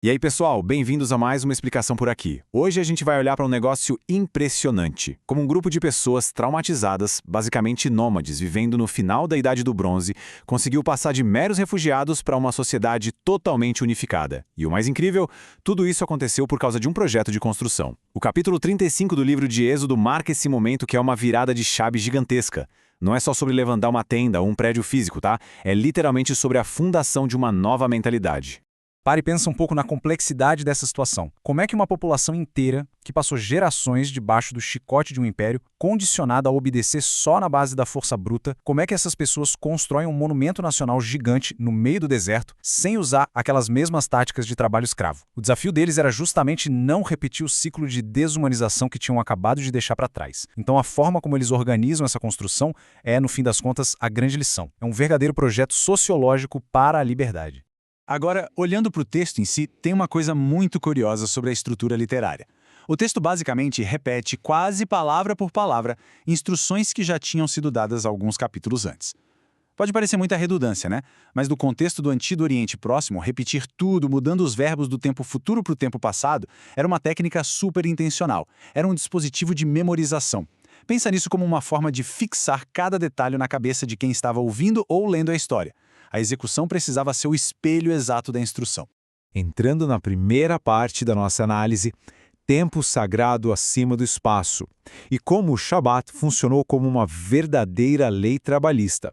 E aí, pessoal, bem-vindos a mais uma explicação por aqui. Hoje a gente vai olhar para um negócio impressionante, como um grupo de pessoas traumatizadas, basicamente nômades, vivendo no final da Idade do Bronze, conseguiu passar de meros refugiados para uma sociedade totalmente unificada. E o mais incrível, tudo isso aconteceu por causa de um projeto de construção. O capítulo 35 do livro de Êxodo marca esse momento que é uma virada de chave gigantesca. Não é só sobre levantar uma tenda ou um prédio físico, tá? É literalmente sobre a fundação de uma nova mentalidade. Pare e pensa um pouco na complexidade dessa situação. Como é que uma população inteira, que passou gerações debaixo do chicote de um império, condicionada a obedecer só na base da força bruta, como é que essas pessoas constroem um monumento nacional gigante no meio do deserto, sem usar aquelas mesmas táticas de trabalho escravo? O desafio deles era justamente não repetir o ciclo de desumanização que tinham acabado de deixar para trás. Então a forma como eles organizam essa construção é, no fim das contas, a grande lição. É um verdadeiro projeto sociológico para a liberdade. Agora, olhando para o texto em si, tem uma coisa muito curiosa sobre a estrutura literária. O texto basicamente repete, quase palavra por palavra, instruções que já tinham sido dadas alguns capítulos antes. Pode parecer muita redundância, né? Mas no contexto do Antigo Oriente Próximo, repetir tudo, mudando os verbos do tempo futuro para o tempo passado, era uma técnica super intencional. Era um dispositivo de memorização. Pensa nisso como uma forma de fixar cada detalhe na cabeça de quem estava ouvindo ou lendo a história. A execução precisava ser o espelho exato da instrução. Entrando na primeira parte da nossa análise, tempo sagrado acima do espaço, e como o Shabat funcionou como uma verdadeira lei trabalhista.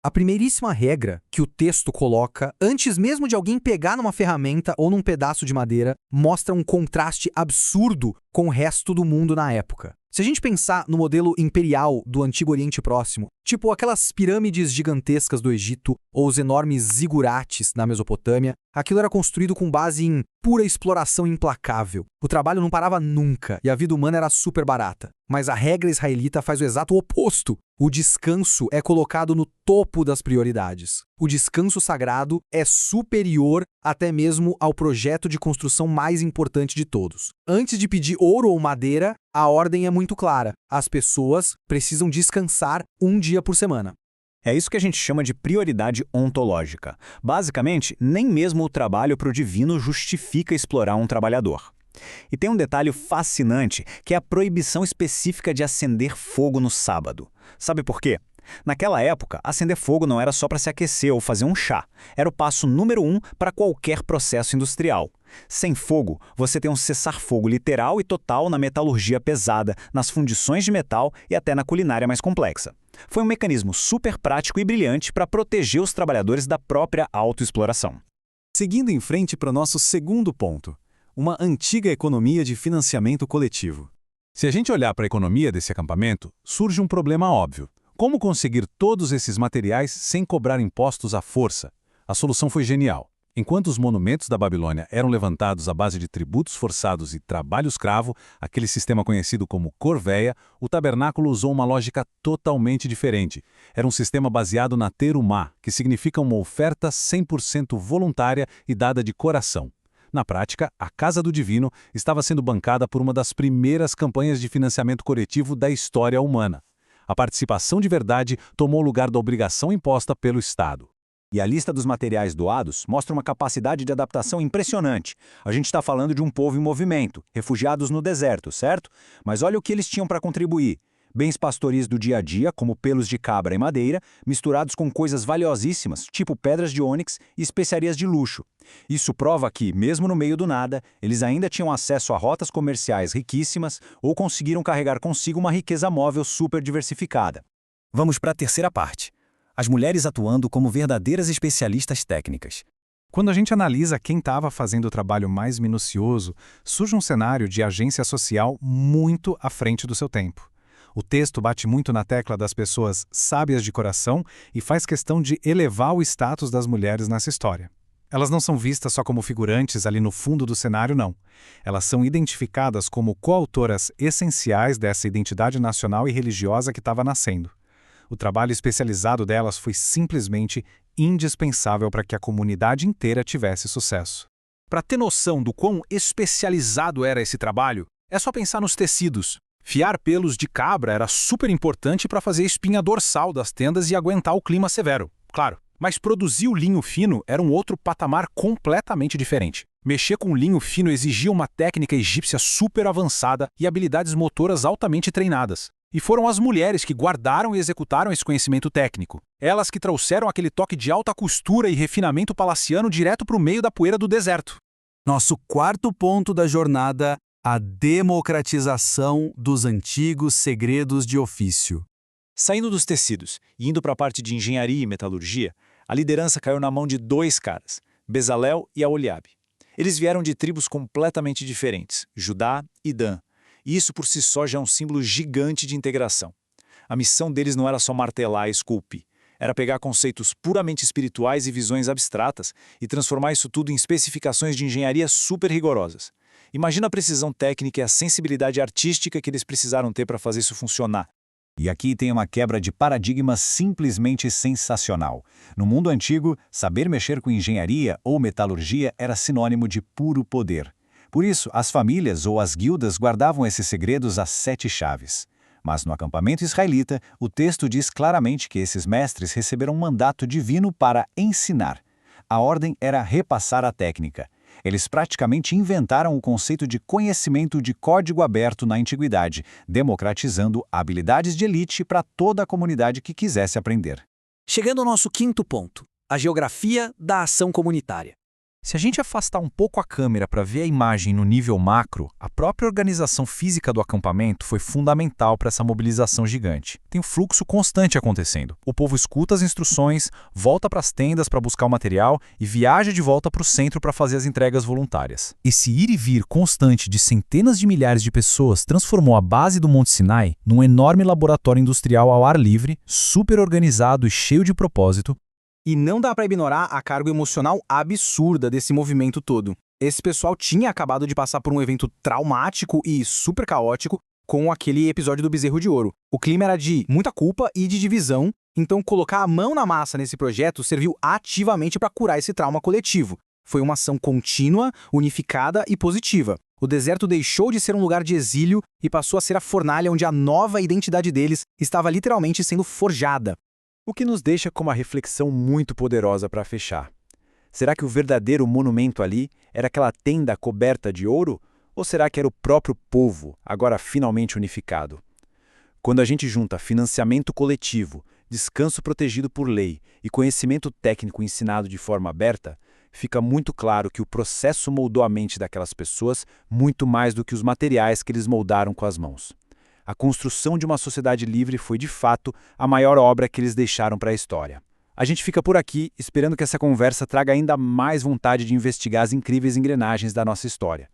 A primeiríssima regra que o texto coloca, antes mesmo de alguém pegar numa ferramenta ou num pedaço de madeira, mostra um contraste absurdo com o resto do mundo na época. Se a gente pensar no modelo imperial do Antigo Oriente Próximo, tipo aquelas pirâmides gigantescas do Egito ou os enormes zigurates na Mesopotâmia, aquilo era construído com base em pura exploração implacável. O trabalho não parava nunca e a vida humana era super barata. Mas a regra israelita faz o exato oposto. O descanso é colocado no topo das prioridades. O descanso sagrado é superior até mesmo ao projeto de construção mais importante de todos. Antes de pedir ouro ou madeira, a ordem é muito clara. As pessoas precisam descansar um dia por semana. É isso que a gente chama de prioridade ontológica. Basicamente, nem mesmo o trabalho para o divino justifica explorar um trabalhador. E tem um detalhe fascinante, que é a proibição específica de acender fogo no sábado. Sabe por quê? Naquela época, acender fogo não era só para se aquecer ou fazer um chá. Era o passo número 1 para qualquer processo industrial. Sem fogo, você tem um cessar-fogo literal e total na metalurgia pesada, nas fundições de metal e até na culinária mais complexa. Foi um mecanismo super prático e brilhante para proteger os trabalhadores da própria autoexploração. Seguindo em frente para o nosso segundo ponto, uma antiga economia de financiamento coletivo. Se a gente olhar para a economia desse acampamento, surge um problema óbvio. Como conseguir todos esses materiais sem cobrar impostos à força? A solução foi genial. Enquanto os monumentos da Babilônia eram levantados à base de tributos forçados e trabalho escravo, aquele sistema conhecido como corveia, o tabernáculo usou uma lógica totalmente diferente. Era um sistema baseado na terumá, que significa uma oferta 100% voluntária e dada de coração. Na prática, a Casa do Divino estava sendo bancada por uma das primeiras campanhas de financiamento coletivo da história humana. A participação de verdade tomou o lugar da obrigação imposta pelo Estado. E a lista dos materiais doados mostra uma capacidade de adaptação impressionante. A gente está falando de um povo em movimento, refugiados no deserto, certo? Mas olha o que eles tinham para contribuir. Bens pastoris do dia a dia, como pelos de cabra e madeira, misturados com coisas valiosíssimas, tipo pedras de ônix e especiarias de luxo. Isso prova que, mesmo no meio do nada, eles ainda tinham acesso a rotas comerciais riquíssimas ou conseguiram carregar consigo uma riqueza móvel super diversificada. Vamos para a terceira parte. As mulheres atuando como verdadeiras especialistas técnicas. Quando a gente analisa quem estava fazendo o trabalho mais minucioso, surge um cenário de agência social muito à frente do seu tempo. O texto bate muito na tecla das pessoas sábias de coração e faz questão de elevar o status das mulheres nessa história. Elas não são vistas só como figurantes ali no fundo do cenário, não. Elas são identificadas como coautoras essenciais dessa identidade nacional e religiosa que estava nascendo. O trabalho especializado delas foi simplesmente indispensável para que a comunidade inteira tivesse sucesso. Para ter noção do quão especializado era esse trabalho, é só pensar nos tecidos. Fiar pelos de cabra era super importante para fazer a espinha dorsal das tendas e aguentar o clima severo, claro. Mas produzir o linho fino era um outro patamar completamente diferente. Mexer com linho fino exigia uma técnica egípcia super avançada e habilidades motoras altamente treinadas. E foram as mulheres que guardaram e executaram esse conhecimento técnico. Elas que trouxeram aquele toque de alta costura e refinamento palaciano direto para o meio da poeira do deserto. Nosso quarto ponto da jornada, a democratização dos antigos segredos de ofício. Saindo dos tecidos e indo para a parte de engenharia e metalurgia, a liderança caiu na mão de dois caras, Bezalel e Aholiabe. Eles vieram de tribos completamente diferentes, Judá e Dan, e isso por si só já é um símbolo gigante de integração. A missão deles não era só martelar e esculpir, era pegar conceitos puramente espirituais e visões abstratas e transformar isso tudo em especificações de engenharia super rigorosas. Imagina a precisão técnica e a sensibilidade artística que eles precisaram ter para fazer isso funcionar. E aqui tem uma quebra de paradigma simplesmente sensacional. No mundo antigo, saber mexer com engenharia ou metalurgia era sinônimo de puro poder. Por isso, as famílias ou as guildas guardavam esses segredos às 7 chaves. Mas no acampamento israelita, o texto diz claramente que esses mestres receberam um mandato divino para ensinar. A ordem era repassar a técnica. Eles praticamente inventaram o conceito de conhecimento de código aberto na antiguidade, democratizando habilidades de elite para toda a comunidade que quisesse aprender. Chegando ao nosso quinto ponto, a geografia da ação comunitária. Se a gente afastar um pouco a câmera para ver a imagem no nível macro, a própria organização física do acampamento foi fundamental para essa mobilização gigante. Tem um fluxo constante acontecendo. O povo escuta as instruções, volta para as tendas para buscar o material e viaja de volta para o centro para fazer as entregas voluntárias. Esse ir e vir constante de centenas de milhares de pessoas transformou a base do Monte Sinai num enorme laboratório industrial ao ar livre, super organizado e cheio de propósito. E não dá para ignorar a carga emocional absurda desse movimento todo. Esse pessoal tinha acabado de passar por um evento traumático e super caótico com aquele episódio do Bezerro de Ouro. O clima era de muita culpa e de divisão, então colocar a mão na massa nesse projeto serviu ativamente para curar esse trauma coletivo. Foi uma ação contínua, unificada e positiva. O deserto deixou de ser um lugar de exílio e passou a ser a fornalha onde a nova identidade deles estava literalmente sendo forjada. O que nos deixa com uma reflexão muito poderosa para fechar. Será que o verdadeiro monumento ali era aquela tenda coberta de ouro? Ou será que era o próprio povo, agora finalmente unificado? Quando a gente junta financiamento coletivo, descanso protegido por lei e conhecimento técnico ensinado de forma aberta, fica muito claro que o processo moldou a mente daquelas pessoas muito mais do que os materiais que eles moldaram com as mãos. A construção de uma sociedade livre foi, de fato, a maior obra que eles deixaram para a história. A gente fica por aqui, esperando que essa conversa traga ainda mais vontade de investigar as incríveis engrenagens da nossa história.